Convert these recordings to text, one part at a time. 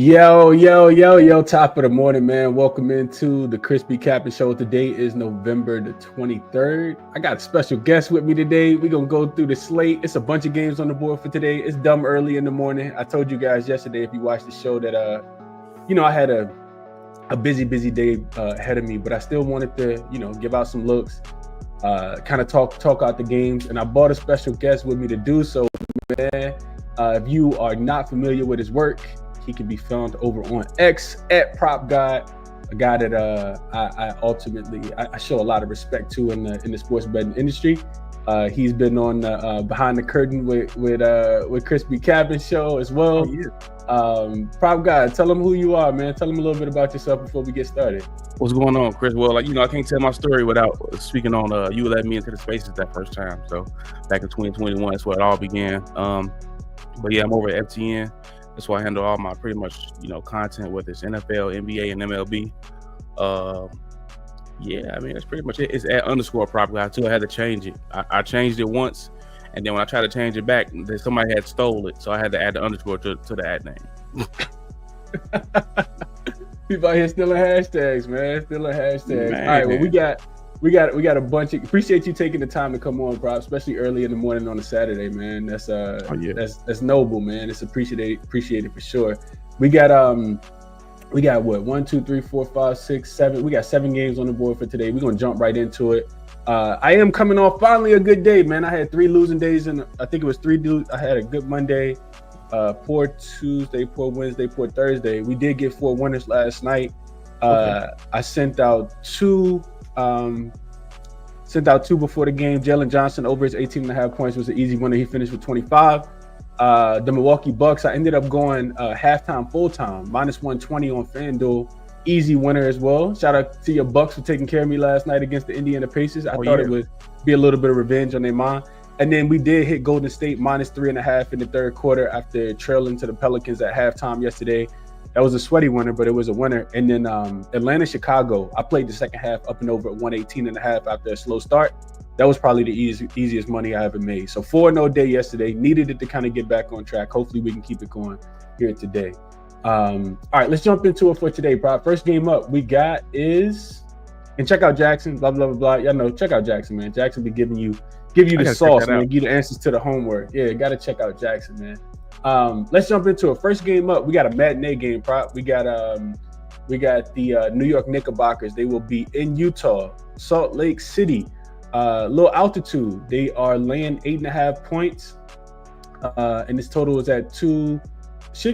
Yo, top of the morning, man. Welcome into the ChrisBeCappinn Show. Today is November the 23rd. I got a special guest with me today. We're going to go through the slate. It's a bunch of games on the board for today. It's dumb early in the morning. I told you guys yesterday, if you watched the show, that, I had a busy day ahead of me, but I still wanted to, give out some looks, kind of talk out the games. And I brought a special guest with me to do so, man. If you are not familiar with his work, he can be found over on X at Prop God, a guy that I show a lot of respect to in the sports betting industry. He's been on Behind the Curtain with ChrisBeCappinn Show as well. Oh, yeah. Prop God, tell him who you are, man. Tell him a little bit about yourself before we get started. What's going on, Chris? Well, I can't tell my story without speaking on you let me into the spaces that first time. So back in 2021, that's where it all began. But yeah, I'm over at FTN. That's why I handle all my pretty much, content, whether it's NFL, NBA, and MLB. That's pretty much it. It's at _prop guy too. I had to change it. I changed it once, and then when I tried to change it back, then somebody had stole it, so I had to add the underscore to the ad name. People out here stealing hashtags, man. Stealing hashtags. Man, all right, well, we got a bunch of. Appreciate you taking the time to come on, Prop, especially early in the morning on a Saturday, man. That's that's noble, man. It's appreciated for sure. We got what 1, 2, 3, 4, 5, 6, 7. We got 7 games on the board for today. We're gonna jump right into it. I am coming off finally a good day, man. I had 3 losing days, and I think it was 3. I had a good Monday, poor Tuesday, poor Wednesday, poor Thursday. We did get 4 winners last night. Okay. I sent out 2 before the game. Jalen Johnson over his 18.5 points was an easy winner. He finished with 25. The Milwaukee Bucks, I ended up going halftime, full-time, -120 on FanDuel. Easy winner as well. Shout out to your Bucks for taking care of me last night against the Indiana Pacers. I thought it would be a little bit of revenge on their mind. And then we did hit Golden State -3.5 in the third quarter after trailing to the Pelicans at halftime yesterday. That was a sweaty winner, but it was a winner. And then Atlanta, Chicago, I played the second half up and over at 118.5 after a slow start. That was probably the easiest money I ever made. So 4-0 day yesterday. Needed it to kind of get back on track. Hopefully we can keep it going here today. All right, let's jump into it for today, bro. First game up we got is, and check out Jackson, blah, blah, blah, blah. Y'all know, check out Jackson, man. Jackson be give you the sauce, man. Give you the answers to the homework. Yeah, got to check out Jackson, man. Let's jump into it. First game up, we got a matinee game, Prop. We got the New York Knickerbockers. They will be in Utah, Salt Lake City. Low altitude. They are laying 8.5 points. And this total is at 2.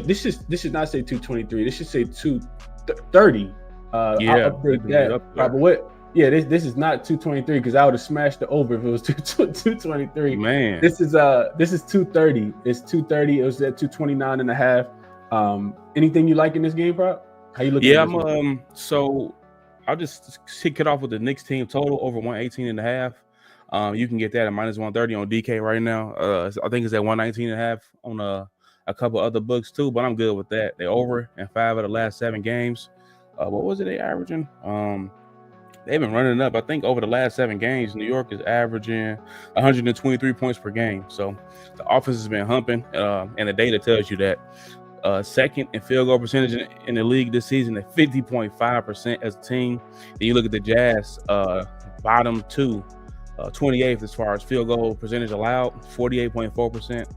This should not say 223. This should say 230. I'll update that. But what? Yeah, this is not 223 because I would have smashed the over if it was 223. Man, this is 230. It's 230. It was at 229.5. Anything you like in this game, Prop? How you looking? Yeah, so I'll just kick it off with the Knicks team total over 118.5. You can get that at -130 on DK right now. I think it's at 119.5 on a couple other books too, but I'm good with that. They're over in 5 of the last 7 games. What was it they averaging? They've been running up. I think over the last 7 games, New York is averaging 123 points per game. So the offense has been humping, and the data tells you that. Second in field goal percentage in the league this season at 50.5% as a team. And you look at the Jazz, bottom 2, 28th as far as field goal percentage allowed, 48.4%.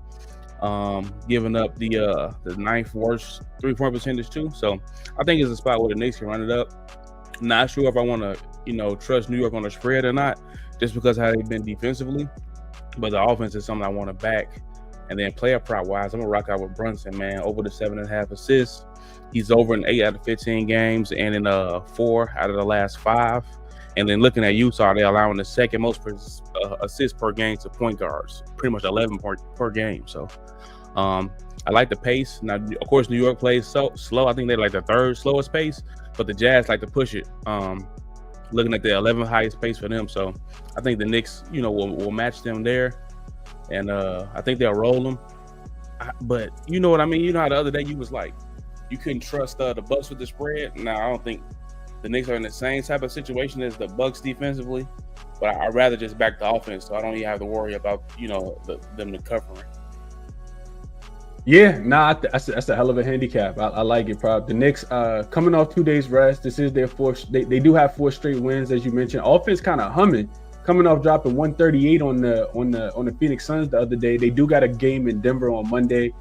Giving up the 9th worst 3-point percentage too. So I think it's a spot where the Knicks can run it up. Not sure if I want to, trust New York on the spread or not, just because how they've been defensively. But the offense is something I want to back. And then player prop wise, I'm gonna rock out with Brunson, man, over the 7.5 assists. He's over in 8 out of 15 games and in 4 out of the last 5. And then looking at Utah, they're allowing the second most assists per game to point guards, pretty much 11 per game. So I like the pace. Now, of course, New York plays so slow. I think they're like the 3rd slowest pace, but the Jazz like to push it. Looking at the 11th highest pace for them. So I think the Knicks, will match them there. And I think they'll roll them. But you know what I mean? You know how the other day you was like, you couldn't trust the Bucks with the spread? Now, I don't think the Knicks are in the same type of situation as the Bucks defensively. But I'd rather just back the offense so I don't even have to worry about, them covering. Yeah, nah, that's a hell of a handicap. I like it, Prop. The Knicks coming off 2 days rest. This is their fourth. They do have 4 straight wins, as you mentioned. Offense kind of humming, coming off dropping 138 on the Phoenix Suns the other day. They do got a game in Denver on Monday.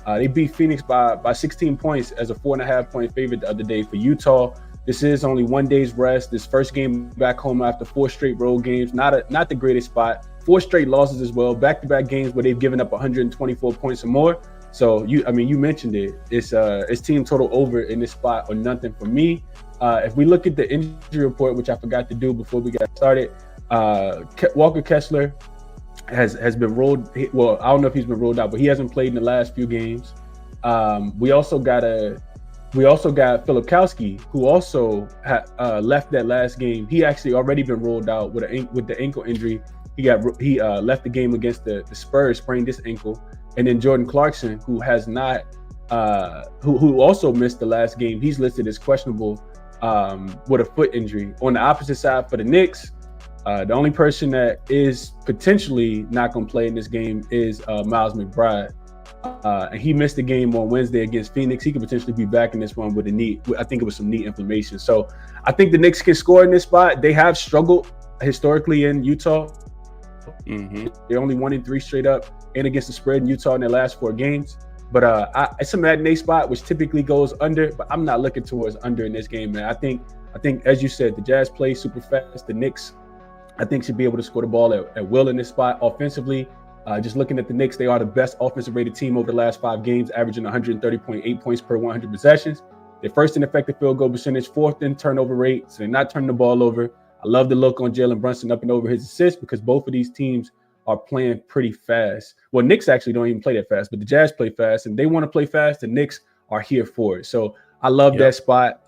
They beat Phoenix by 16 points as a 4.5 point favorite the other day for Utah. This is only 1 day's rest. This first game back home after 4 straight road games. Not the greatest spot. 4 straight losses as well. Back-to-back games where they've given up 124 points or more. So you mentioned it. It's team total over in this spot or nothing for me. If we look at the injury report, which I forgot to do before we got started, Walker Kessler has been ruled. Well, I don't know if he's been ruled out, but he hasn't played in the last few games. We also got Filipkowski, who also left that last game. He actually already been ruled out with the ankle injury. He left the game against the Spurs, sprained his ankle. And then Jordan Clarkson, who has not, who also missed the last game, he's listed as questionable with a foot injury. On the opposite side for the Knicks, the only person that is potentially not going to play in this game is Miles McBride. And he missed the game on Wednesday against Phoenix. He could potentially be back in this one with a knee. I think it was some knee inflammation. So I think the Knicks can score in this spot. They have struggled historically in Utah. Mm-hmm. They're only 1-3 straight up and against the spread in Utah in their last 4 games. But it's a matinee spot, which typically goes under, but I'm not looking towards under in this game, man. I think, as you said, the Jazz play super fast. The Knicks, I think, should be able to score the ball at will in this spot offensively. Just looking at the Knicks, they are the best offensive rated team over the last 5 games, averaging 130.8 points per 100 possessions. They're first in effective field goal percentage, 4th in turnover rate, so they're not turning the ball over. I love the look on Jalen Brunson up and over his assists because both of these teams are playing pretty fast. Well, Knicks actually don't even play that fast, but the Jazz play fast, and they want to play fast. The Knicks are here for it. So I love that spot.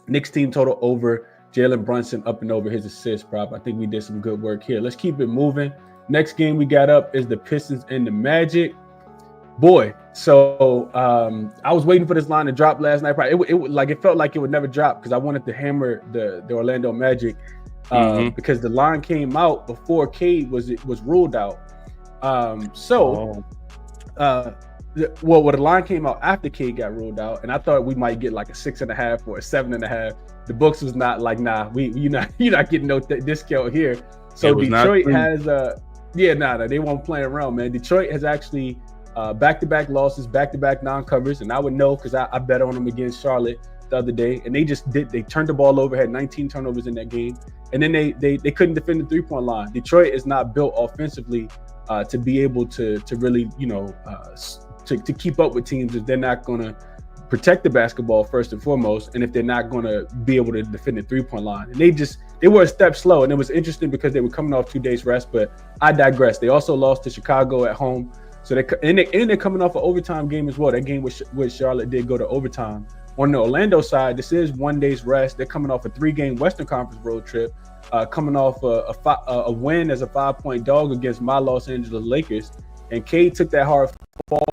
Knicks team total over, Jalen Brunson up and over his assist prop. I think we did some good work here. Let's keep it moving. Next game we got up is the Pistons and the Magic. Boy, so I was waiting for this line to drop last night. It felt like it would never drop because I wanted to hammer the Orlando Magic because the line came out before Cade was ruled out. The line came out after Cade got ruled out, and I thought we might get like a 6.5 or a 7.5. The books was not like, nah, you're not getting no discount here. So Detroit has they won't play around, man. Detroit has actually back-to-back losses, back-to-back non-covers, and I would know because I bet on them against Charlotte the other day, and they turned the ball over, had 19 turnovers in that game, and then they couldn't defend the 3-point line. Detroit is not built offensively to be able to really, to keep up with teams if they're not going to protect the basketball first and foremost, and if they're not going to be able to defend the 3-point line. And they were a step slow, and it was interesting because they were coming off 2 days rest, but I digress. They also lost to Chicago at home. So they're coming off an overtime game as well. That game with Charlotte did go to overtime. On the Orlando side, this is 1 day's rest. They're coming off a 3-game Western Conference road trip, coming off a win as a 5-point dog against my Los Angeles Lakers. And Cade took that hard fall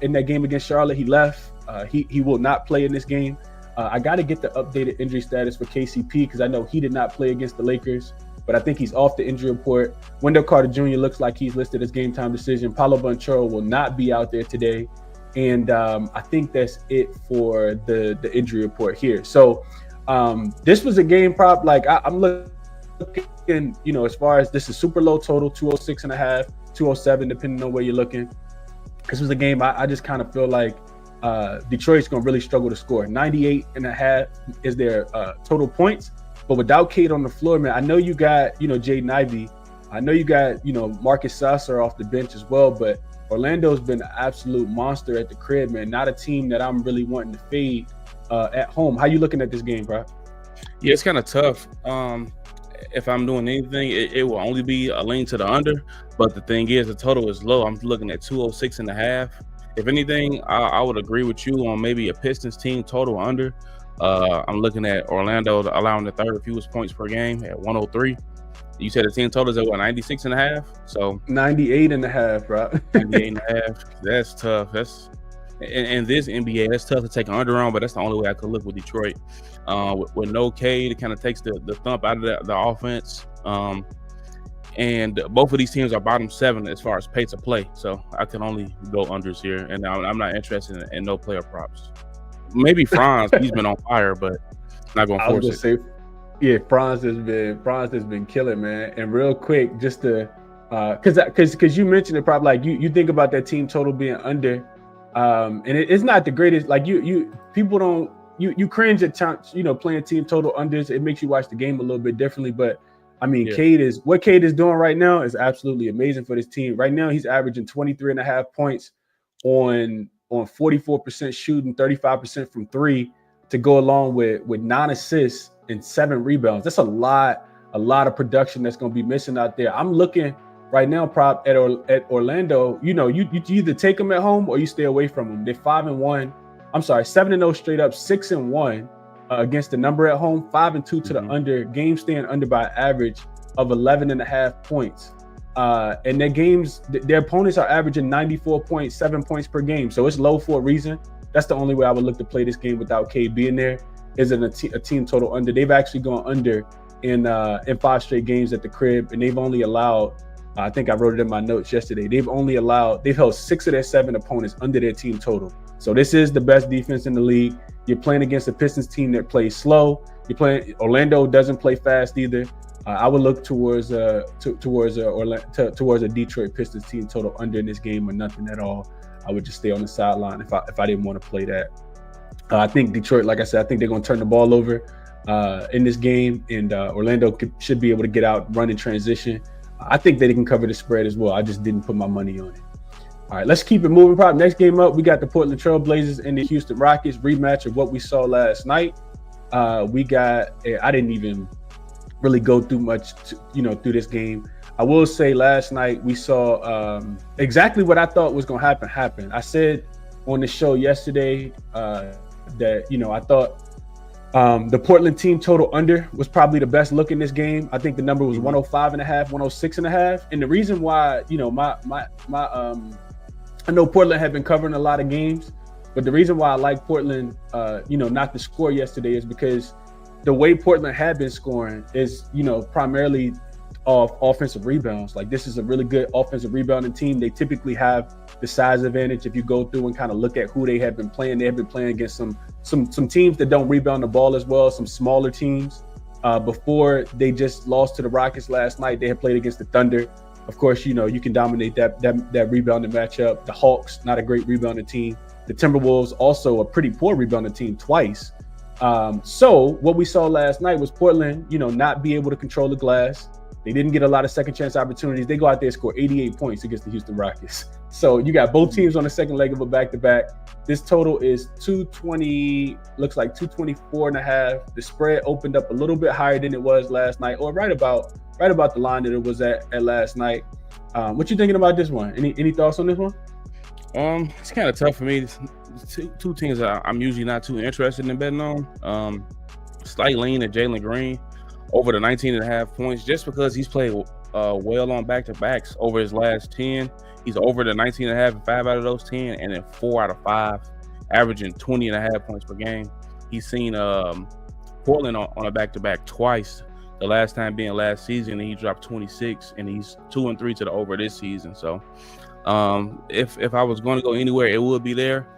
in that game against Charlotte. He left. He will not play in this game. I got to get the updated injury status for KCP because I know he did not play against the Lakers, but I think he's off the injury report. Wendell Carter Jr. looks like he's listed as game time decision. Paulo Banchero will not be out there today. And I think that's it for the injury report here. So this was a game prop. Like I'm looking, as far as this is super low total, 206.5, 207, depending on where you're looking. This was a game I just kind of feel like Detroit's going to really struggle to score. 98.5 is their total points. But without Cade on the floor, man, I know you got, Jaden Ivey. I know you got, Marcus Sasser off the bench as well. But Orlando's been an absolute monster at the crib, man. Not a team that I'm really wanting to fade at home. How you looking at this game, bro? Yeah, it's kind of tough. If I'm doing anything, it will only be a lean to the under. But the thing is, the total is low. I'm looking at 206.5. If anything, I would agree with you on maybe a Pistons team total under. I'm looking at Orlando allowing the third fewest points per game at 103. You said the team total is at 96.5? So 98.5, bro. 98.5. That's tough. That's in this NBA, that's tough to take an under on, but that's the only way I could look with Detroit. With no Cade, it kind of takes the thump out of the offense. And both of these teams are bottom 7 as far as pace of play. So I can only go unders here. And I'm not interested in no player props. Maybe Franz, he's been on fire, but not going to force it. Say, yeah, Franz has been killing, man. And real quick, just to because you mentioned it, probably like you think about that team total being under, and it's not the greatest. Like people don't you cringe at times, playing team total unders. It makes you watch the game a little bit differently, but I mean, what Cade is doing right now is absolutely amazing for this team. Right now, he's averaging 23.5 points on 44% shooting, 35% from three, to go along with 9 assists and 7 rebounds. That's a lot of production that's going to be missing out there. I'm looking right now, prop at Orlando. You either take them at home or you stay away from them. They're 5-1. I'm sorry, 7-0 straight up, 6-1. Against the number at home, 5-2 to the under. Game staying under by an average of 11.5 points. And their opponents are averaging 94.7 points per game. So it's low for a reason. That's the only way I would look to play this game without K being there, is in a team total under. They've actually gone under in 5 straight games at the crib, and they've only allowed, I think I wrote it in my notes yesterday, they've held 6 of their 7 opponents under their team total. So this is the best defense in the league. You're playing against a Pistons team that plays slow. Orlando doesn't play fast either. I would look towards a Detroit Pistons team total under in this game or nothing at all. I would just stay on the sideline if I didn't want to play that. I think Detroit, like I said, I think they're going to turn the ball over in this game, and Orlando should be able to get out, run in transition. I think they can cover the spread as well. I just didn't put my money on it. All right, let's keep it moving. Probably next game up, we got the Portland Trail Blazers and the Houston Rockets, rematch of what we saw last night. I didn't even really go through much, through this game. I will say last night we saw exactly what I thought was going to happen. I said on the show yesterday that, I thought the Portland team total under was probably the best look in this game. I think the number was 105.5, 106.5. And the reason why, I know Portland had been covering a lot of games, but the reason why I like Portland, not to score yesterday, is because the way Portland had been scoring is, primarily off offensive rebounds. Like, this is a really good offensive rebounding team. They typically have the size advantage. If you go through and kind of look at who they have been playing, they have been playing against some teams that don't rebound the ball as well, some smaller teams. Before they just lost to the Rockets last night, they had played against the Thunder. Of course, you can dominate that rebounding matchup. The Hawks, not a great rebounding team. The Timberwolves, also a pretty poor rebounding team twice. So what we saw last night was Portland, not be able to control the glass. They didn't get a lot of second chance opportunities. They go out there and score 88 points against the Houston Rockets. So you got both teams on the second leg of a back-to-back. This total is 220, looks like 224.5. The spread opened up a little bit higher than it was last night, or right about the line that it was at last night. What you thinking about this one? Any thoughts on this one? It's kind of tough for me. Two teams that I'm usually not too interested in betting on. Slight lean at Jalen Green over the 19.5 points, just because he's played well on back-to-backs over his last 10. He's over the 19.5 in 5 out of those 10, and then 4 out of 5, averaging 20.5 points per game. He's seen Portland on a back-to-back twice, the last time being last season, and he dropped 26, and he's 2-3 to the over this season. So if I was going to go anywhere, it would be there.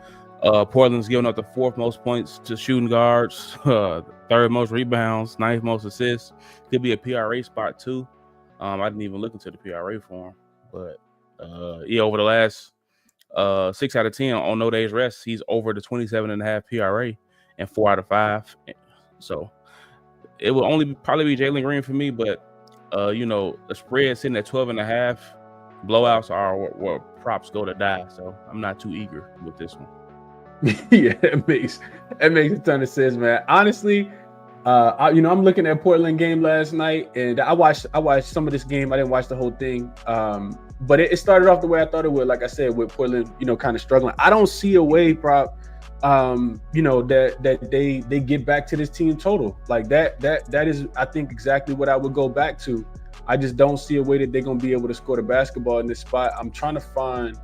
Portland's giving up the 4th most points to shooting guards, 3rd most rebounds, 9th most assists. Could be a PRA spot too. I didn't even look into the PRA for him, but over the last 6 out of 10 on no days rest, he's over the 27.5 PRA and 4 out of 5. So it will only probably be Jalen Green for me, but the spread sitting at 12.5. Blowouts are where props go to die. So I'm not too eager with this one. Yeah, it makes a ton of sense, man. Honestly, I'm looking at Portland game last night, and I watched some of this game. I didn't watch the whole thing, but it started off the way I thought it would. Like I said, with Portland, kind of struggling. I don't see a way, prop, that they get back to this team total. Like that is, I think, exactly what I would go back to. I just don't see a way that they're gonna be able to score the basketball in this spot. I'm trying to find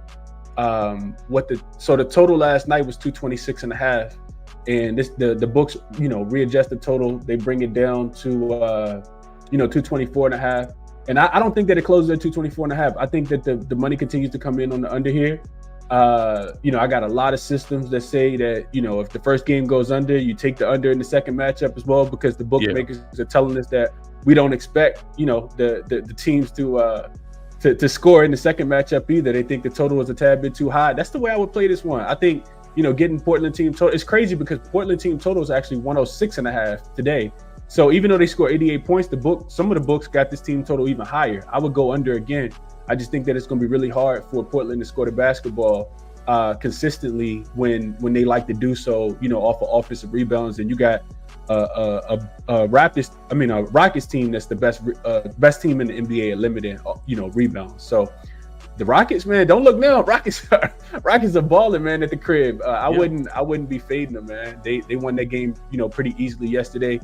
the total last night was 226.5, and the books readjust the total. They bring it down to 224.5. And I don't think that it closes at 224.5. I think that the money continues to come in on the under here. I got a lot of systems that say that, if the first game goes under, you take the under in the second matchup as well, because the bookmakers are telling us that we don't expect, the teams to score in the second matchup either. They think the total is a tad bit too high. That's the way I would play this one. I think, getting Portland team total, it's crazy because Portland team total is actually 106.5 today. So even though they score 88 points, some of the books got this team total even higher. I would go under again. I just think that it's going to be really hard for Portland to score the basketball consistently when they like to do so, off of offensive rebounds. And you got a Rockets team that's the best team in the NBA at limiting, rebounds. So the Rockets, man, don't look now. Rockets are balling, man, at the crib. I wouldn't be fading them, man. They won that game, pretty easily yesterday.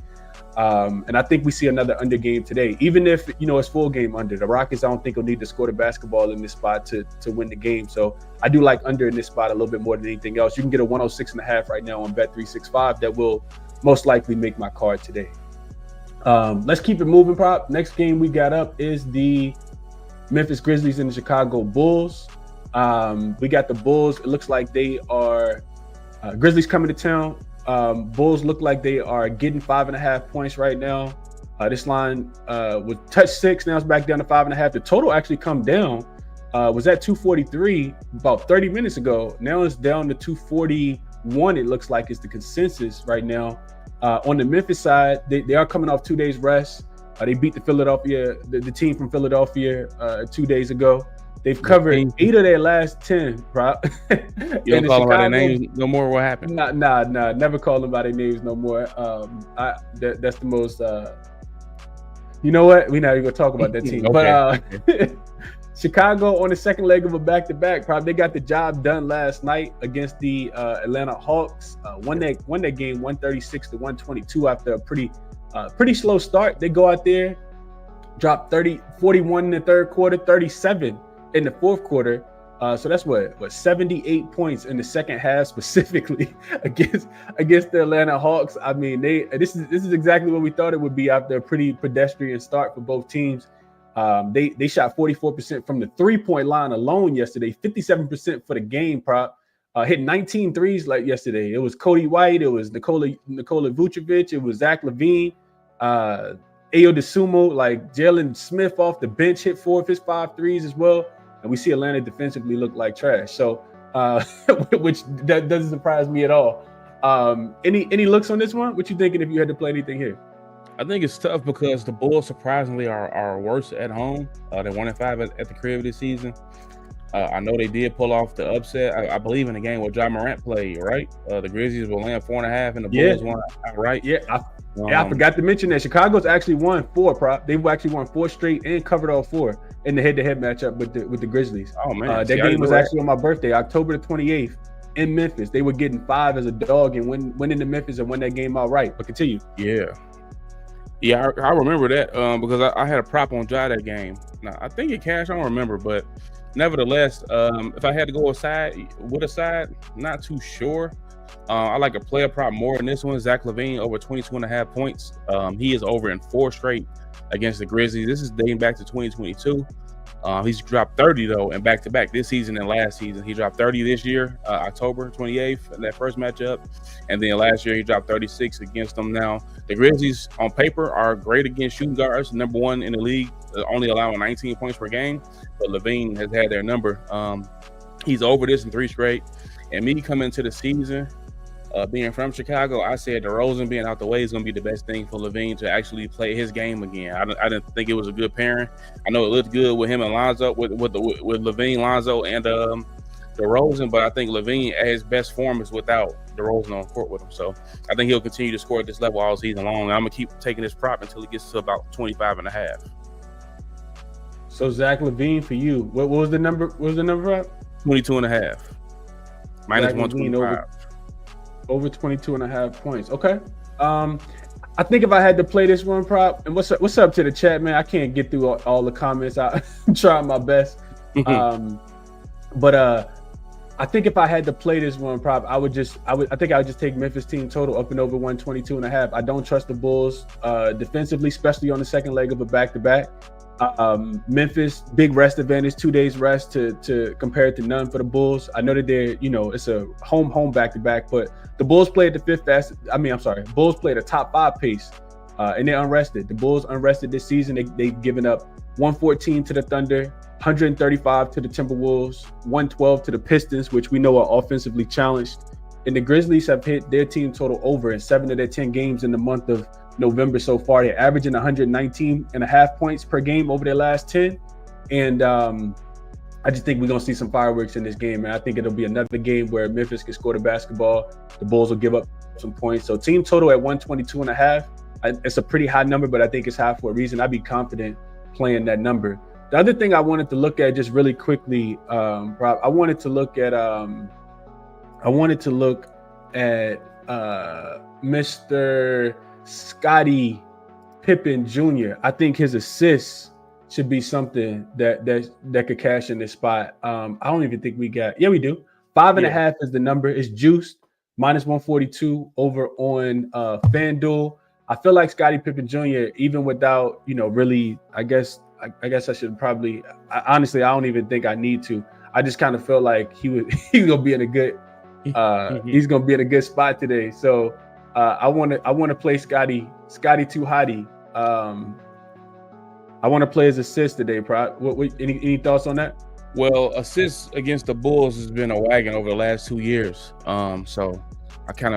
And I think we see another under game today, even if, it's full game under. The Rockets, I don't think will need to score the basketball in this spot to win the game. So I do like under in this spot a little bit more than anything else. You can get a 106.5 right now on Bet365. That will most likely make my card today. Let's keep it moving, prop. Next game we got up is the Memphis Grizzlies and the Chicago Bulls. We got the Bulls. It looks like they are Grizzlies coming to town. Bulls look like they are getting 5.5 points right now. This line was touch 6. Now it's back down to 5.5. The total actually come down. Was at 243 about 30 minutes ago. Now it's down to 241. It looks like it's the consensus right now. On the Memphis side, they are coming off 2 days rest. They beat the team from Philadelphia 2 days ago. They've covered 8 of their last 10, prop. You don't call them by their names no more? What happened? Nah. Never call them by their names no more. That's the most. You know what? We're not even gonna talk about that team. Okay. But Chicago on the second leg of a back-to-back, prop. They got the job done last night against the Atlanta Hawks. Won that game 136-122 after a pretty slow start. They go out there, drop 41 in the third quarter, 37 in the fourth quarter. So that's what 78 points in the second half specifically against the Atlanta Hawks. I mean, this is exactly what we thought it would be after a pretty pedestrian start for both teams. They shot 44% from the 3-point line alone yesterday, 57% for the game, prop. Hit 19 threes like yesterday. It was Cody White, it was Nikola Vucevic, it was Zach LaVine, Ayo DeSumo, like Jalen Smith off the bench hit 4 of his 5 threes as well. And we see Atlanta defensively look like trash. So, which that doesn't surprise me at all. Any looks on this one? What you thinking if you had to play anything here? I think it's tough because the Bulls surprisingly are worse at home. They're 1-5 at the crib this season. I know they did pull off the upset. I believe in the game where Ja Morant played, right? The Grizzlies were laying 4.5 and the Bulls won outright. Yeah, I forgot to mention that Chicago's actually won 4, prop. They've actually won 4 straight and covered all 4 in the head-to-head matchup with the Grizzlies. Oh man, that game was actually on my birthday, October the 28th, in Memphis. They were getting 5 as a dog and went into Memphis and won that game outright. But continue. Yeah, I remember that because I had a prop on Ja that game. Now I think it cashed. I don't remember, but nevertheless, if I had to go with a side, not too sure. I like a player prop more in this one. Zach LaVine over 22.5 points. He is over in 4 straight against the Grizzlies. This is dating back to 2022. He's dropped 30 though, and back-to-back this season and last season. He dropped 30 this year, October 28th, in that first matchup, and then last year he dropped 36 against them. Now the Grizzlies on paper are great against shooting guards, #1 in the league, only allowing 19 points per game. But LaVine has had their number. He's over this in 3 straight, and me coming into the season. Being from Chicago, I said DeRozan being out the way is going to be the best thing for LaVine to actually play his game again. I didn't think it was a good pairing. I know it looked good with him and Lonzo, with LaVine, Lonzo, and DeRozan, but I think LaVine at his best form is without DeRozan on court with him. So I think he'll continue to score at this level all season long. And I'm going to keep taking this prop until it gets to about 25.5. So Zach LaVine for you. What was the number? What was the number up? 22.5. Minus 125. Over 22.5 points. Okay. I think if I had to play this one, prop, and what's up to the chat, man? I can't get through all the comments. I'm trying my best. But I think if I had to play this one, prop, I would just take Memphis team total up and over 122.5. I don't trust the Bulls defensively, especially on the second leg of a back-to-back. Memphis, big rest advantage, 2 days rest to compare to none for the Bulls. I know that they're, it's a home back-to-back, but the Bulls play at the fifth fastest. Bulls play at a top 5 pace, and they're unrested. The Bulls unrested this season. They've given up 114 to the Thunder, 135 to the Timberwolves, 112 to the Pistons, which we know are offensively challenged. And the Grizzlies have hit their team total over in 7 of their 10 games in the month of November so far. They're averaging 119.5 points per game over their last 10. And I just think we're going to see some fireworks in this game, man. I think it'll be another game where Memphis can score the basketball. The Bulls will give up some points. So team total at 122.5. It's a pretty high number, but I think it's high for a reason. I'd be confident playing that number. The other thing I wanted to look at just really quickly, Rob, I wanted to look at Mr. Scottie Pippen Jr. I think his assists should be something that could cash in this spot. I don't even think we got. Yeah, we do. 5.5 is the number. It's juiced. -142 over on FanDuel. I feel like Scottie Pippen Jr. even without really. I guess I should probably. Honestly, I don't even think I need to. I just kind of feel like he's gonna be in a good. He's gonna be in a good spot today. So. I want to play Scotty too hottie. I want to play his assist today, Prop. Any thoughts on that? Well, assists against the Bulls has been a wagon over the last 2 years. So you kind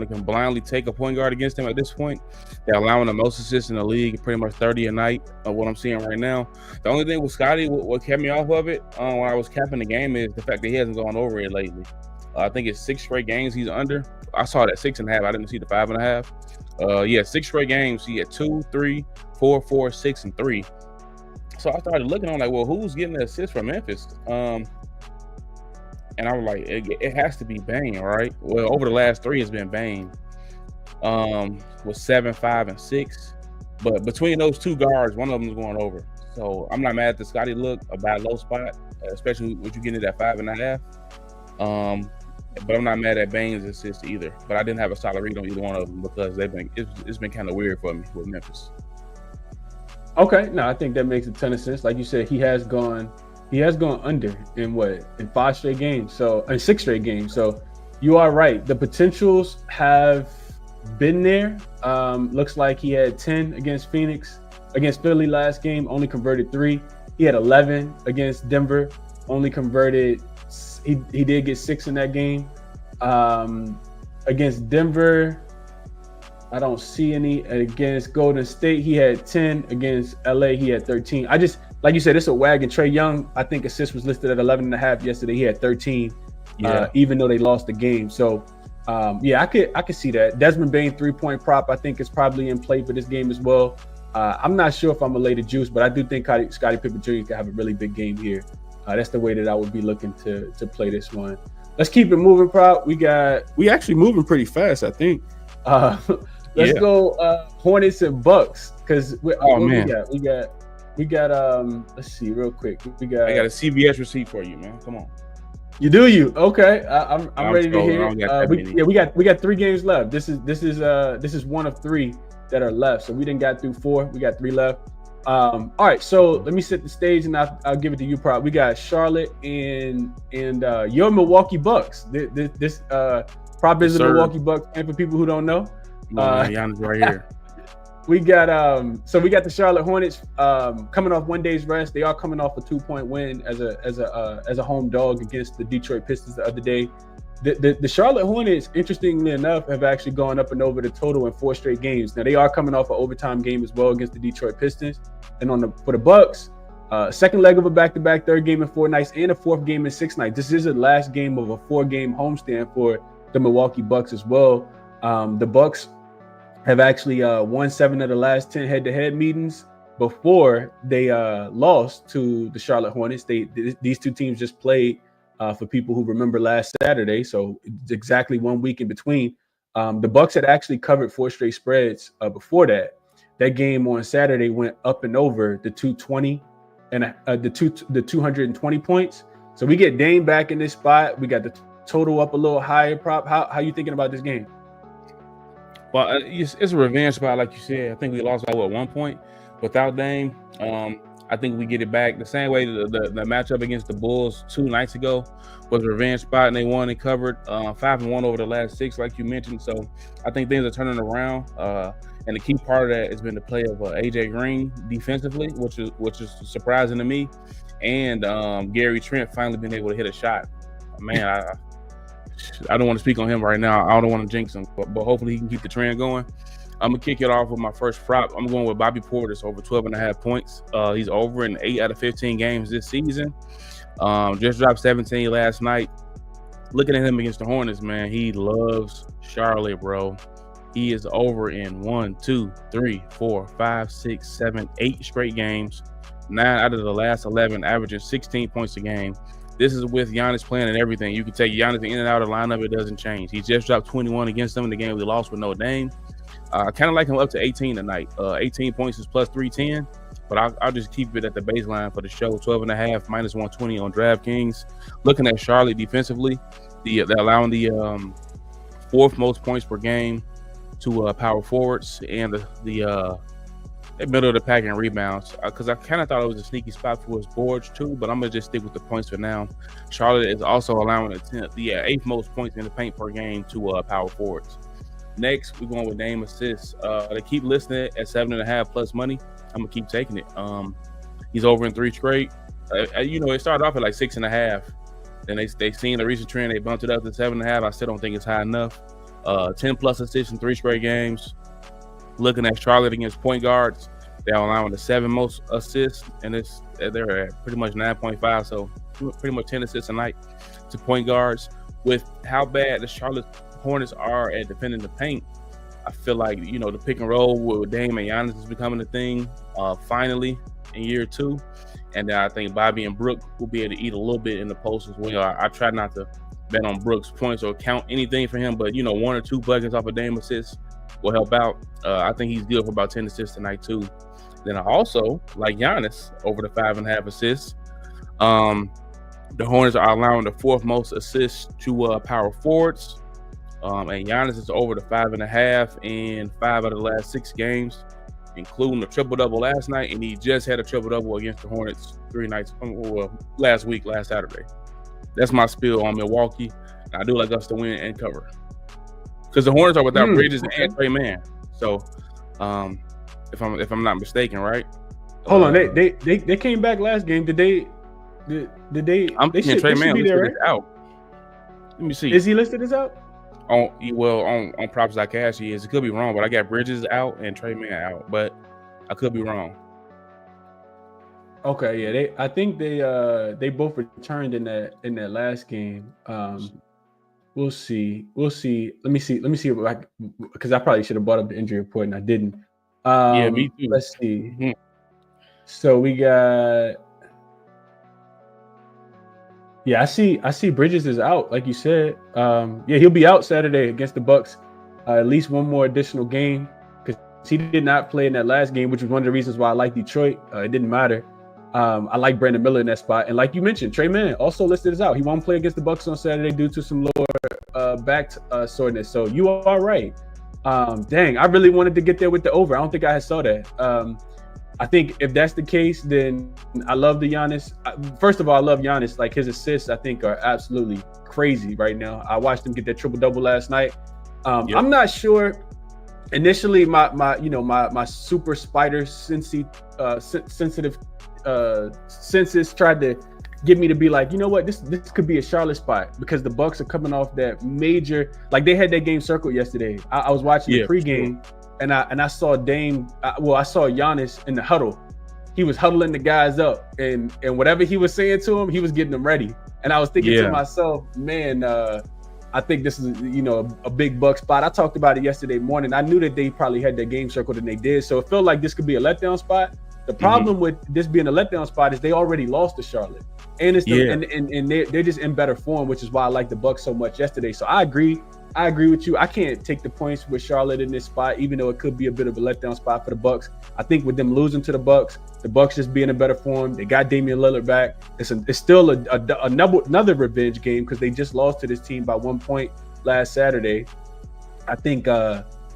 of can blindly take a point guard against them at this point. They're allowing the most assists in the league, pretty much 30 a night of what I'm seeing right now. The only thing with Scotty, what kept me off of it when I was capping the game is the fact that he hasn't gone over it lately. I think it's 6 straight games he's under. I saw that 6.5. I didn't see the 5.5. 6 straight games. He had 2, 3, 4, 4, 6, and 3. So I started looking. I'm like, well, who's getting the assist from Memphis? And I was like, it has to be Bane, right? Well, over the last 3, it's been Bane. With 7, 5, and 6. But between those 2 guards, one of them is going over. So I'm not mad at the Scotty look, a bad low spot, especially when you get into that 5.5. But I'm not mad at Bane's assist either. But I didn't have a solid read on either one of them because it's been kind of weird for me with Memphis. Okay, no, I think that makes a ton of sense. Like you said, he has gone under in 5 straight games. So in 6 straight games. So you are right. The potentials have been there. Looks like he had 10 against Philly last game, only converted 3. He had 11 against Denver, only converted. He did get 6 in that game. Against Denver, I don't see any. Against Golden State, he had 10. Against LA, he had 13. Like you said, it's a wagon. Trae Young, I think assist was listed at 11.5 yesterday. He had 13, even though they lost the game. So, I could see that. Desmond Bane 3-point prop, I think is probably in play for this game as well. I'm not sure if I'm going to lay the juice, but I do think Scottie Pippen Jr. could have a really big game here. That's the way that I would be looking to play this one. Let's keep it moving, Prop. We actually moving pretty fast, I think. Let's go Hornets and Bucks because we got let's see real quick. I got a CBS receipt for you, man. Come on. You okay? I'm ready to hear. We got 3 games left. This is one of 3 that are left. So we didn't got through 4. We got 3 left. All right, so let me set the stage and I'll give it to you, Prop. We got Charlotte and your Milwaukee Bucks. This Prop is a Milwaukee Bucks fan for people who don't know. Giannis right here. We got the Charlotte Hornets coming off 1 day's rest. They are coming off a 2-point win as a home dog against the Detroit Pistons the other day. The Charlotte Hornets, interestingly enough, have actually gone up and over the total in 4 straight games. Now they are coming off an overtime game as well against the Detroit Pistons. And for the Bucks, second leg of a back-to-back, 3rd game in 4 nights, and a 4th game in 6 nights. This is the last game of a 4-game homestand for the Milwaukee Bucks as well. The Bucks have actually won 7 of the last 10 head-to-head meetings before they lost to the Charlotte Hornets. These 2 teams just played. For people who remember last Saturday, so it's exactly 1 week in between. The Bucks had actually covered 4 straight spreads before that. That game on Saturday went up and over the 220 and the 220 points. So we get Dame back in this spot. We got the total up a little higher. Prop. How you thinking about this game? Well, it's a revenge spot, like you said. I think we lost by 1 point. without Dame, I think we get it back the same way the matchup against the Bulls 2 nights ago was a revenge spot, and they won and covered 5-1 over the last 6, like you mentioned. So I think things are turning around. And the key part of that has been the play of AJ Green defensively, which is surprising to me, and Gary Trent finally been able to hit a shot. Man, I don't want to speak on him right now. I don't want to jinx him, but hopefully he can keep the trend going. I'm gonna kick it off with my first prop. I'm going with Bobby Portis over 12.5 points. He's over in 8 out of 15 games this season. Just dropped 17 last night. Looking at him against the Hornets, man, he loves Charlotte, bro. He is over in 1, 2, 3, 4, 5, 6, 7, 8 straight games. 9 out of the last 11, averaging 16 points a game. This is with Giannis playing and everything. You can take Giannis in and out of the lineup. It doesn't change. He just dropped 21 against them in the game we lost with no Dame. I kind of like him up to 18 tonight. 18 points is plus 310, but I'll just keep it at the baseline for the show. 12.5 minus 120 on DraftKings. Looking at Charlotte defensively, they're allowing the 4th most points per game to power forwards and the middle of the pack in rebounds. Because I kind of thought it was a sneaky spot for his boards too, but I'm gonna just stick with the points for now. Charlotte is also allowing the 8th most points in the paint per game to power forwards. Next, we're going with Dame assists. They keep listing it at 7.5 plus money. I'm gonna keep taking it. He's over in 3 straight. It started off at like 6.5. Then they seen the recent trend. They bumped it up to 7.5. I still don't think it's high enough. 10 plus assists in 3 straight games. Looking at Charlotte against point guards, they're allowing the 7th most assists, and they're at pretty much 9.5. So pretty much 10 assists a night to point guards. With how bad the Charlotte Hornets are at defending the paint, I feel like the pick and roll with Dame and Giannis is becoming a thing finally in year 2, and I think Bobby and Brooke will be able to eat a little bit in the post as well. I try not to bet on Brooks' points or count anything for him, but 1 or 2 buckets off of Dame assists will help out. I think he's good for about 10 assists tonight too. Then I also like Giannis over the 5.5 assists. The Hornets are allowing the 4th most assists to power forwards. And Giannis is over the 5.5 in 5 out of the last 6 games, including the triple-double last night, and he just had a triple-double against the Hornets 3 nights, last Saturday. That's my spiel on Milwaukee. I do like us to win and cover. Because the Hornets are without Bridges and Trey Mann. So, if I'm not mistaken, right? Hold on, they came back last game. Did they? I'm thinking Trey Mann listed right? out. Let me see. Is he listed as out? On props.cash he is. It could be wrong, but I got Bridges out and Trey Mann out, but I could be wrong. Okay, yeah, I think they both returned in that last game. We'll see. Let me see because I probably should have brought up the injury report and I didn't. Yeah, me too. Let's see. Mm-hmm. So we got. Yeah, I see Bridges is out, like you said. He'll be out Saturday against the Bucks. At least one more additional game because he did not play in that last game, which was one of the reasons why I like Detroit. It didn't matter. I like Brandon Miller in that spot, and like you mentioned, Trey Mann also listed as out. He won't play against the Bucks on Saturday due to some lower back soreness. So you are right. Dang, I really wanted to get there with the over. I don't think I saw that. I think if that's the case, then I love the Giannis. First of all, I love Giannis. Like his assists, I think are absolutely crazy right now. I watched him get that triple-double last night. Yep. I'm not sure. Initially, my super spider sensitive senses tried to get me to be like, you know what, this could be a Charlotte spot because the Bucks are coming off that major. Like they had that game circled yesterday. I was watching the pregame. Sure. And I saw Dame. I saw Giannis in the huddle. He was huddling the guys up, and whatever he was saying to them, he was getting them ready. And I was thinking to myself, man, I think this is a big Buck spot. I talked about it yesterday morning. I knew that they probably had their game circled and they did, so it felt like this could be a letdown spot. The problem with this being a letdown spot is they already lost to Charlotte, and it's and they're just in better form, which is why I like the Bucks so much yesterday. So I agree with you. I can't take the points with Charlotte in this spot, even though it could be a bit of a letdown spot for the Bucks. I think with them losing to the Bucks just being in better form. They got Damian Lillard back. It's still another revenge game because they just lost to this team by 1 point last Saturday. I think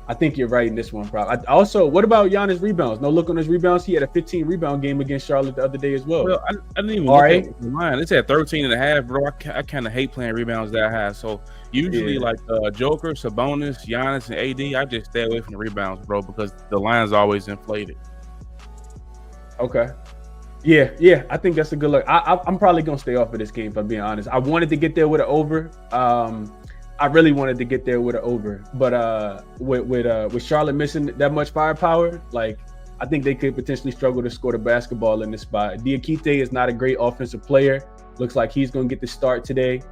I think you're right in this one, bro. Also, what about Giannis rebounds? No look on his rebounds. He had a 15 rebound game against Charlotte the other day as well. Well, I didn't even All look right. at the line. It's at 13.5, bro. I kind of hate playing rebounds that high. So usually, like Joker, Sabonis, Giannis, and AD, I just stay away from the rebounds, bro, because the line's always inflated. Okay. Yeah. I think that's a good look. I'm probably gonna stay off of this game, if I'm being honest. I wanted to get there with an over. I really wanted to get there with an over, but with Charlotte missing that much firepower, like I think they could potentially struggle to score the basketball in this spot. Diakite is not a great offensive player. Looks like he's going to get the start today.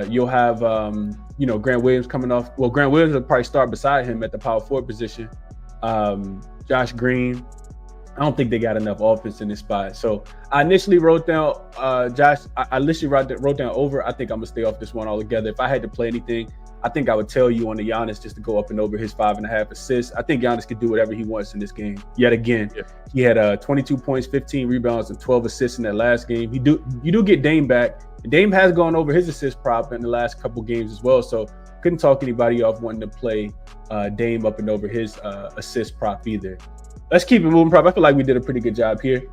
You'll have Grant Williams coming off. Well, Grant Williams will probably start beside him at the power forward position. Josh Green. I don't think they got enough offense in this spot. So I initially wrote down Josh. I literally wrote down over. I think I'm gonna stay off this one altogether. If I had to play anything, I think I would tell you on the Giannis just to go up and over his 5.5 assists. I think Giannis could do whatever he wants in this game. Yet again, he had 22 points, 15 rebounds, and 12 assists in that last game. You do get Dame back. Dame has gone over his assist prop in the last couple games as well. So couldn't talk anybody off wanting to play Dame up and over his assist prop either. Let's keep it moving, prop. I feel like we did a pretty good job here.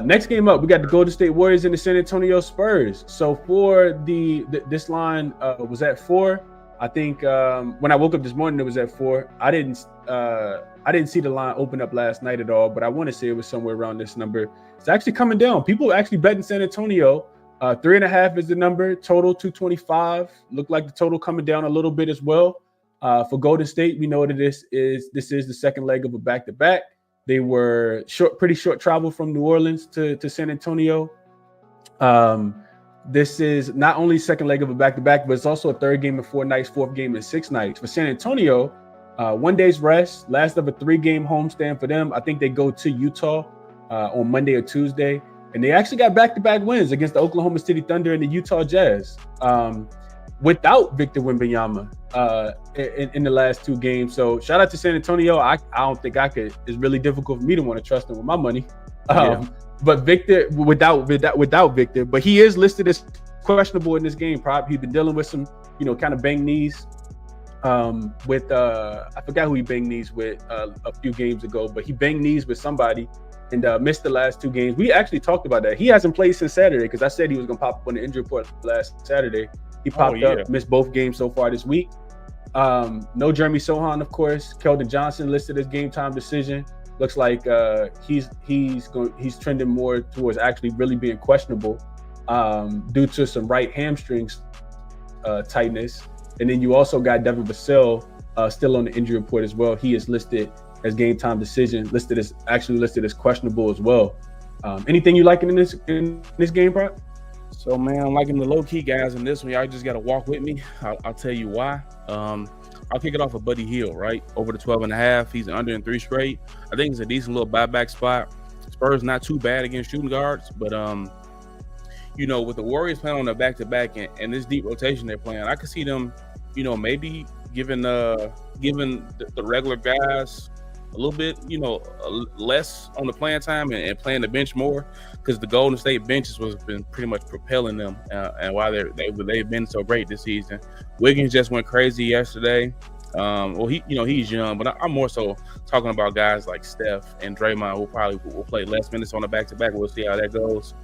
Next game up, we got the Golden State Warriors and the San Antonio Spurs. So for this line was at 4. I think when I woke up this morning, it was at 4. I didn't see the line open up last night at all, but I want to say it was somewhere around this number. It's actually coming down. People actually betting San Antonio. 3.5 is the number. Total 225. Look like the total coming down a little bit as well. For Golden State, we know that this is the second leg of a back-to-back. They were pretty short travel from New Orleans to San Antonio. This is not only second leg of a back-to-back, but it's also a third game in 4 nights, fourth game in 6 nights. For San Antonio, 1 day's rest, last of a 3-game homestand for them. I think they go to Utah on Monday or Tuesday. And they actually got back-to-back wins against the Oklahoma City Thunder and the Utah Jazz without Victor Wembanyama in the last 2 games. So shout out to San Antonio. I don't think it's really difficult for me to want to trust them with my money. But Victor, without Victor, but he is listed as questionable in this game, prop. He's been dealing with some, kind of banged knees with, I forgot who he banged knees with a few games ago, but he banged knees with somebody and missed the last 2 games. We actually talked about that. He hasn't played since Saturday because I said he was going to pop up on the injury report last Saturday. He popped up, missed both games so far this week. No Jeremy Sohan, of course. Keldon Johnson listed as game time decision. Looks like he's trending more towards actually really being questionable due to some right hamstrings tightness. And then you also got Devin Vassell still on the injury report as well. He is listed as game time decision, listed as questionable as well. Anything you liking in this game, bro? So, man, I'm liking the low-key guys in this one. Y'all just got to walk with me. I'll tell you why. I'll kick it off with Buddy Hield, right? Over the 12.5. He's under in 3 straight. I think it's a decent little buyback spot. Spurs not too bad against shooting guards, but, with the Warriors playing on the back-to-back and this deep rotation they're playing, I could see them, maybe giving the regular guys a little bit, less on the playing time and playing the bench more, because the Golden State benches was been pretty much propelling them and why they've been so great this season. Wiggins just went crazy yesterday. He's young, but I'm more so talking about guys like Steph and Draymond who probably will play less minutes on the back-to-back. We'll see how that goes.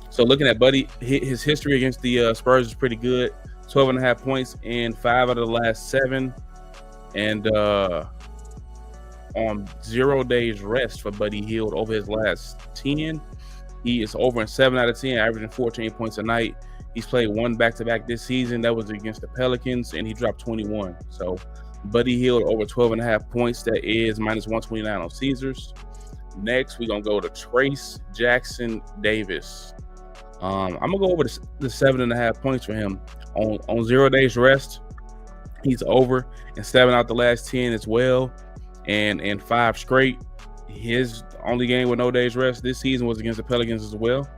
So looking at Buddy, his history against the Spurs is pretty good. 12.5 points in 5 out of the last 7, and on 0 days rest for Buddy Hield over his last 10. He is over in 7 out of 10, averaging 14 points a night. He's played 1 back-to-back this season. That was against the Pelicans, and he dropped 21. So Buddy Hield over 12.5 points. That is minus 129 on Caesars. Next, we're going to go to Trace Jackson Davis. I'm going to go over the 7.5 points for him. On 0 days rest, he's over in 7 out the last 10 as well. And 5 straight. His only game with no days rest this season was against the Pelicans as well.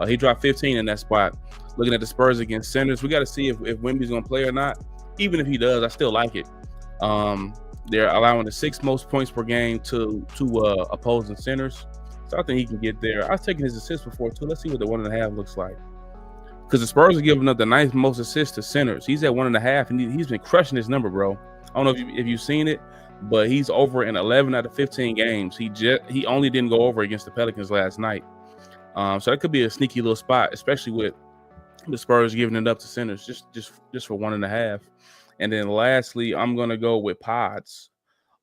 He dropped 15 in that spot. Looking at the Spurs against centers, we got to see if Wemby's going to play or not. Even if he does, I still like it. They're allowing the 6th most points per game to opposing centers. So I think he can get there. I was taking his assists before too. Let's see what the 1.5 looks like. because the Spurs are giving up the ninth most assists to centers. He's at 1.5, and he's been crushing his number, bro. I don't know if you've seen it, but he's over in 11 out of 15 games. He only didn't go over against the Pelicans last night. So that could be a sneaky little spot, especially with the Spurs giving it up to centers just for 1.5. And then lastly, I'm gonna go with Pods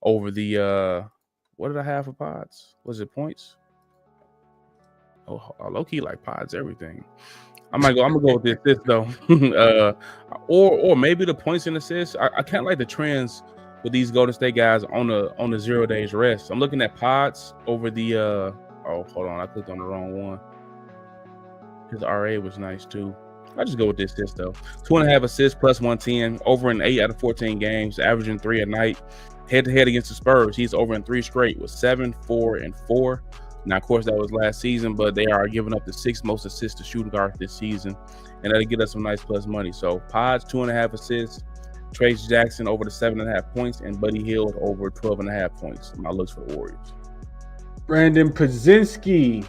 over the what did I have for Pods? Was it points? Oh, low key like Pods everything. I'm gonna go with the assist though, or maybe the points and assists. I can't like the trends with these Golden State guys on the 0 days rest. I'm looking at Pods over the oh, hold on, I clicked on the wrong one. His RA was nice too. I just go with the assist though. 2.5 assists plus 110, over in 8 out of 14 games, averaging 3 a night. Head to head against the Spurs, he's over in 3 straight with 7, 4, and 4. Now, of course, that was last season, but they are giving up the 6th most assists to shooting guard this season, and that'll get us some nice plus money. So, Pods 2.5 assists, Trace Jackson over the 7.5 points, and Buddy Hield over 12.5 points. My looks for the Warriors. Brandon Pozinski,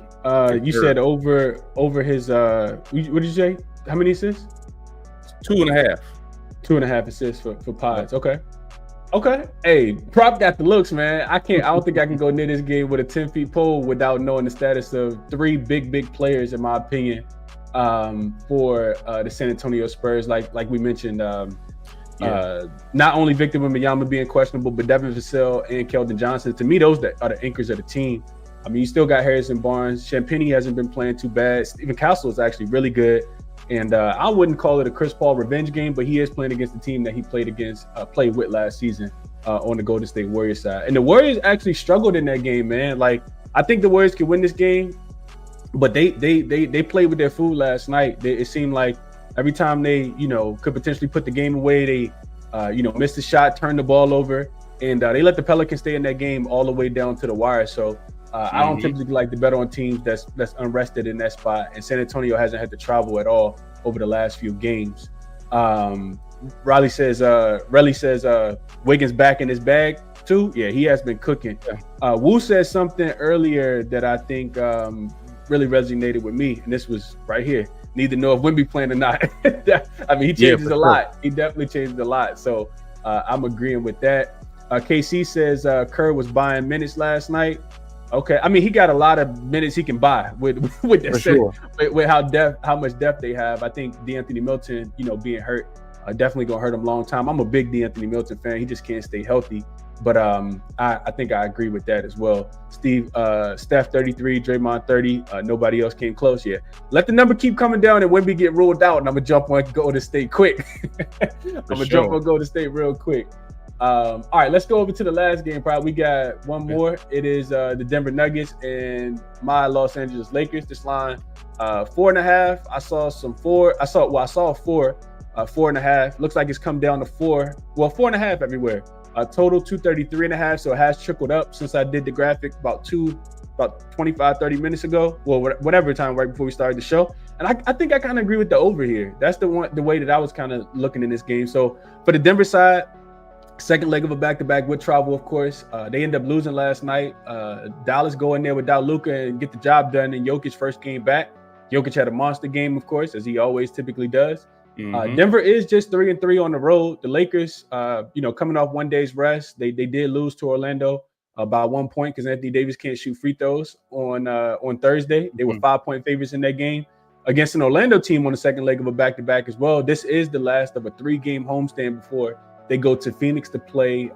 you said over his what did you say? How many assists? 2.5. 2.5 assists for Pods. Okay. Hey, prop got the looks, man. I don't think I can go near this game with a 10-foot pole without knowing the status of 3 big players, in my opinion, for the San Antonio Spurs. Like we mentioned, not only Victor Wembanyama being questionable, but Devin Vassell and Keldon Johnson. To me, those are the anchors of the team. I mean, you still got Harrison Barnes. Champagnie hasn't been playing too bad. Stephen Castle is actually really good. And I wouldn't call it a Chris Paul revenge game, but he is playing against the team that he played with last season on the Golden State Warriors side. And the Warriors actually struggled in that game, man. Like, I think the Warriors could win this game, but they played with their food last night. It seemed like every time they, could potentially put the game away, they, missed a shot, turned the ball over, and they let the Pelicans stay in that game all the way down to the wire. So I don't typically like to bet on teams that's unrested in that spot, and San Antonio hasn't had to travel at all over the last few games. Riley says Wiggins back in his bag too. Yeah, he has been cooking. Wu said something earlier that I think really resonated with me, and this was right here. Need to know if Wemby playing or not. I mean, he changes a lot. He definitely changes a lot. So I'm agreeing with that. KC says Kerr was buying minutes last night. Okay, I mean, he got a lot of minutes he can buy with that sure. with how much depth they have. I think DeAnthony Milton, being hurt, definitely gonna hurt him a long time. I'm a big DeAnthony Milton fan. He just can't stay healthy. But I think I agree with that as well. Steph 33, Draymond 30. Nobody else came close yet. Let the number keep coming down and Wemby get ruled out, and I'm gonna jump on Golden State quick. Jump on Golden State real quick. All right, let's go over to the last game. Probably we got one more. It is the Denver Nuggets and my Los Angeles Lakers. This line 4.5. I saw 4. I saw 4. 4.5. Looks like it's come down to 4. Well, 4.5 everywhere. Total 233.5. So it has trickled up since I did the graphic about 25, 30 minutes ago. Well, whatever time right before we started the show. And I think I kind of agree with the over here. That's the way that I was kind of looking in this game. So for the Denver side, second leg of a back-to-back with travel, of course. They end up losing last night. Dallas go in there without Luka and get the job done in Jokic's first game back. Jokic had a monster game, of course, as he always typically does. Denver is just 3-3 on the road. The Lakers, coming off 1 day's rest, they did lose to Orlando by 1 point because Anthony Davis can't shoot free throws on Thursday. They were 5-point favorites in that game against an Orlando team on the second leg of a back-to-back as well. This is the last of a 3-game homestand before they go to Phoenix to play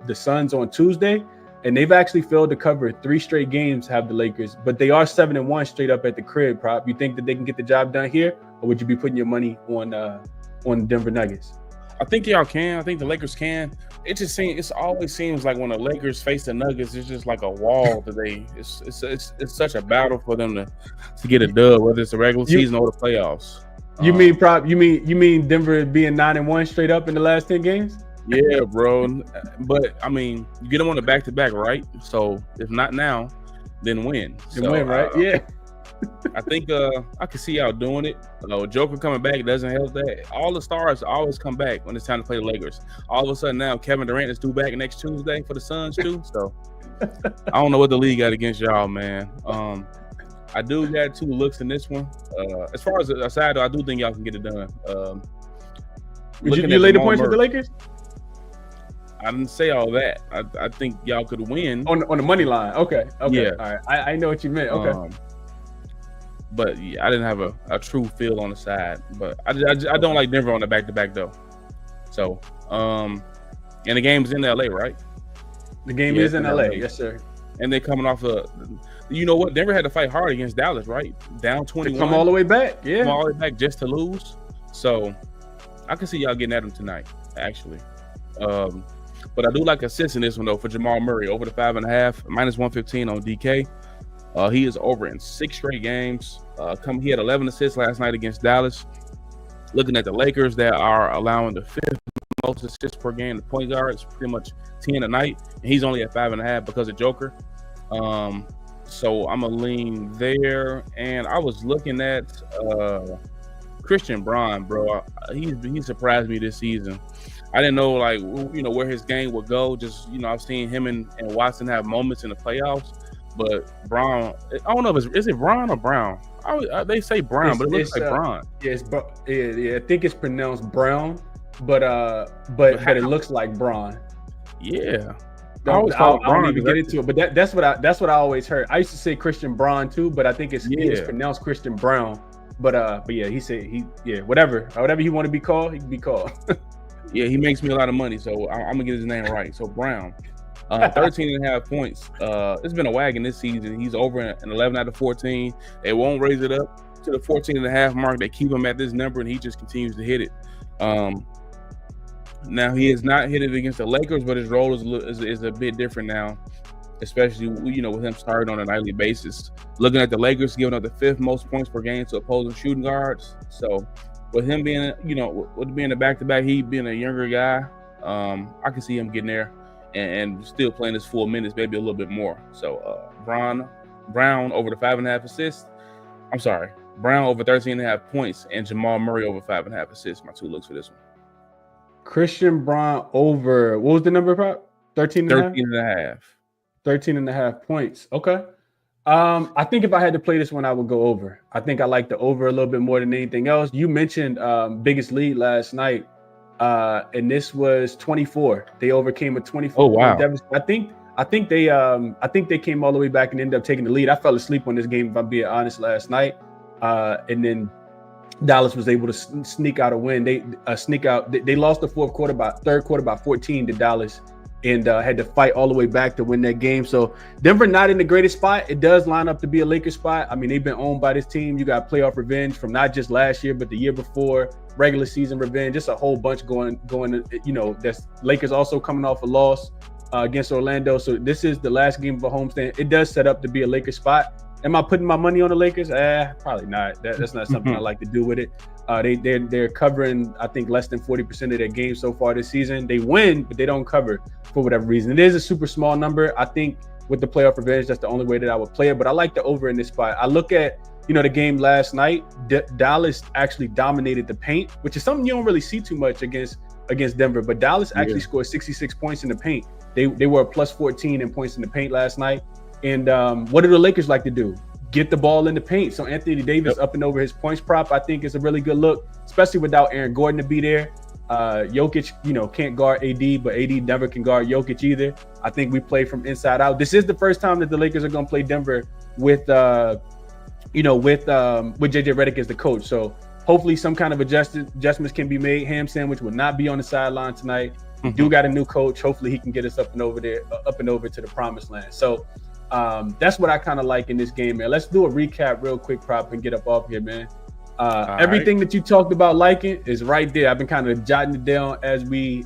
the Suns on Tuesday, and they've actually failed to cover 3 straight games, have the Lakers, but they are 7-1 straight up at the crib. Prop, you think that they can get the job done here, or would you be putting your money on the Denver Nuggets? I think y'all can. I think the Lakers can. It always seems like when the Lakers face the Nuggets, it's just like a wall today. It's such a battle for them to get a dub, whether it's the regular season or the playoffs. You mean Denver being 9-1 straight up in the last 10 games? Yeah, bro. But I mean, you get them on the back-to-back, right? So if not now, then when? Win, right? Yeah. I think I can see y'all doing it. Joker coming back doesn't help that. All the stars always come back when it's time to play the Lakers. All of a sudden now Kevin Durant is due back next Tuesday for the Suns too. So I don't know what the league got against y'all, man. I do got 2 looks in this one. As far as a side, though, I do think y'all can get it done. Would you lay the points with the Lakers? I didn't say all that. I think y'all could win on the money line. Okay. Yeah. All right. I know what you meant. Okay. But yeah, I didn't have a true feel on the side. But I don't like Denver on the back-to-back though. So and the game's in LA, right? The game is in LA. Yes, sir. And they're coming off you know what? Denver had to fight hard against Dallas, right? Down 21. To come all the way back. Yeah. Come all the way back just to lose. So I can see y'all getting at them tonight, actually. But I do like assists in this one though for Jamal Murray over the 5.5, -115 on DK. He is over in 6 straight games. He had 11 assists last night against Dallas. Looking at the Lakers, that are allowing the 5th most assists per game. The point guards pretty much 10 a night, and he's only at 5.5 because of Joker. So I'm gonna lean there. And I was looking at Christian Braun, bro. He surprised me this season. I didn't know, like, you know, where his game would go. Just, you know, I've seen him and Watson have moments in the playoffs, but Braun, I don't know if is it Braun or Brown? They say Brown, but it looks like Braun. Yeah, I think it's pronounced Brown, but it looks like Braun. Yeah. I don't even get into it, but that's what I always heard. I used to say Christian Braun too, but I think it's pronounced Christian Brown. But yeah, he said whatever he want to be called, he can be called. Yeah, he makes me a lot of money, so I'm gonna get his name right. So Brown, 13.5 points. It's been a wagon this season. He's over in 11 out of 14. They won't raise it up to the 14.5 mark. They keep him at this number, and he just continues to hit it. Now he has not hit it against the Lakers, but his role is a bit different now, especially, you know, with him starting on a nightly basis. Looking at the Lakers, giving up the 5th most points per game to opposing shooting guards. So with him being, you know, with being a back-to-back, he being a younger guy, I can see him getting there and still playing his full minutes, maybe a little bit more. So Brown over the 5.5 assists. I'm sorry, Brown over 13.5 points and Jamal Murray over 5.5 assists. My 2 looks for this one. Christian Braun over, what was the number, Prop? 13.5. 13.5 points. Okay. I think if I had to play this one, I would go over. I think I like the over a little bit more than anything else. You mentioned biggest lead last night, and this was 24. They overcame a 24. Oh wow! I think they came all the way back and ended up taking the lead. I fell asleep on this game, if I'm being honest, last night, and then Dallas was able to sneak out a win. They lost the third quarter by 14 to Dallas. And had to fight all the way back to win that game. So Denver not in the greatest spot. It does line up to be a Lakers spot. I mean, they've been owned by this team. You got playoff revenge from not just last year, but the year before, regular season revenge, just a whole bunch going. You know, that's Lakers also coming off a loss against Orlando. So this is the last game of a homestand. It does set up to be a Lakers spot. Am I putting my money on the Lakers? Probably not. That's not something I like to do with it. They're covering, I think, less than 40% of their games so far this season. They win, but they don't cover for whatever reason. It is a super small number. I think with the playoff revenge, that's the only way that I would play it. But I like the over in this spot. I look at, you know, the game last night. Dallas actually dominated the paint, which is something you don't really see too much against Denver. But Dallas actually scored 66 points in the paint. They were a plus 14 in points in the paint last night. And what do the Lakers like to do? Get the ball in the paint. So Anthony Davis up and over his points prop, I think, is a really good look, especially without Aaron Gordon to be there. Jokic, you know, can't guard AD, but AD never can guard Jokic either. I think we play from inside out. This is the first time that the Lakers are going to play Denver with JJ Redick as the coach. So hopefully some kind of adjustments can be made. Ham Sandwich will not be on the sideline tonight. We do got a new coach. Hopefully he can get us up and over to the promised land. So that's what I kind of like in this game, man. Let's do a recap real quick, Prop, and get up off here, man. Everything that you talked about liking is right there. I've been kind of jotting it down as we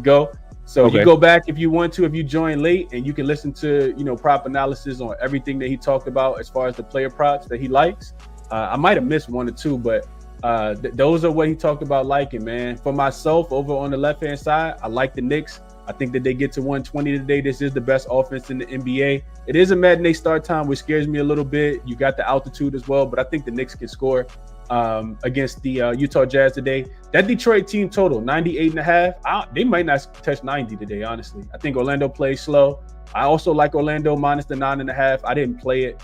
go. So you go back if you want to, if you join late, and you can listen to, you know, prop analysis on everything that he talked about as far as the player props that he likes. I might have missed one or two, but those are what he talked about liking, man. For myself, over on the left-hand side, I like the Knicks. I think that they get to 120 today. This is the best offense in the NBA. It is a matinee start time, which scares me a little bit. You got the altitude as well, but I think the Knicks can score against the Utah Jazz today. That Detroit team total, 98.5. They might not touch 90 today, honestly. I think Orlando plays slow. I also like Orlando minus the 9.5. I didn't play it.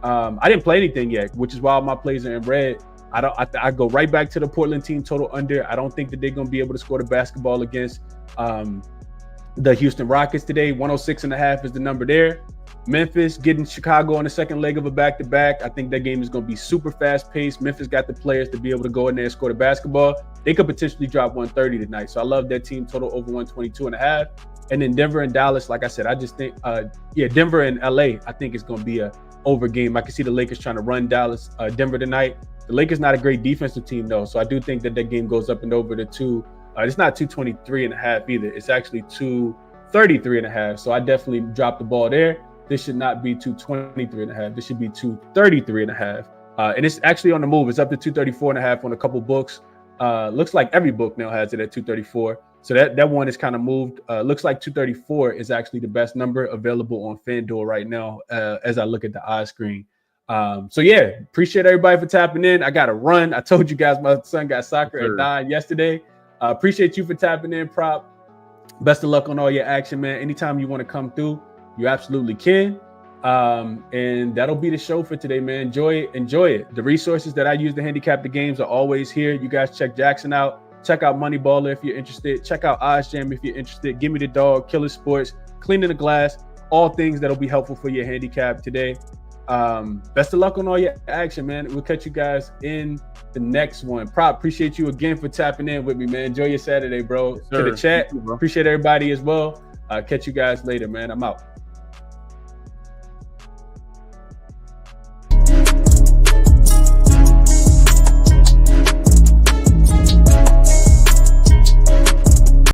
I didn't play anything yet, which is why all my plays are in red. I go right back to the Portland team total under. I don't think that they're going to be able to score the basketball against the Houston Rockets today. 106.5 is the number there. Memphis getting Chicago on the second leg of a back-to-back. I think that game is going to be super fast-paced. Memphis got the players to be able to go in there and score the basketball. They could potentially drop 130 tonight. So I love that team total over 122.5. And then Denver and Dallas, like I said, I just think, Denver and LA, I think it's going to be a over game. I can see the Lakers trying to run Denver tonight. The Lakers not a great defensive team though, so I do think that game goes up and over to two. It's not 223.5 either. It's actually 233.5. So I definitely dropped the ball there. This should not be 223.5. This should be 233.5. And it's actually on the move. It's up to 234.5 on a couple books. Looks like every book now has it at 234. So that one is kind of moved. Looks like 234 is actually the best number available on FanDuel right now as I look at the odds screen. So yeah, appreciate everybody for tapping in. I got to run. I told you guys my son got soccer at 9 yesterday. Appreciate you for tapping in, Prop. Best of luck on all your action, man. Anytime you want to come through, you absolutely can. And that'll be the show for today, man. Enjoy it. The resources that I use to handicap the games are always here. You guys check Jackson out. Check out Moneyballer if you're interested. Check out OddsJam if you're interested. Give Me the Dog, Killer Sports, Cleaning the Glass, all things that'll be helpful for your handicap today. Best of luck on all your action, man. We'll catch you guys in the next one. Prop, appreciate you again for tapping in with me, man. Enjoy your Saturday, bro. Yes, to the chat, appreciate everybody as well. Catch you guys later, man. I'm out.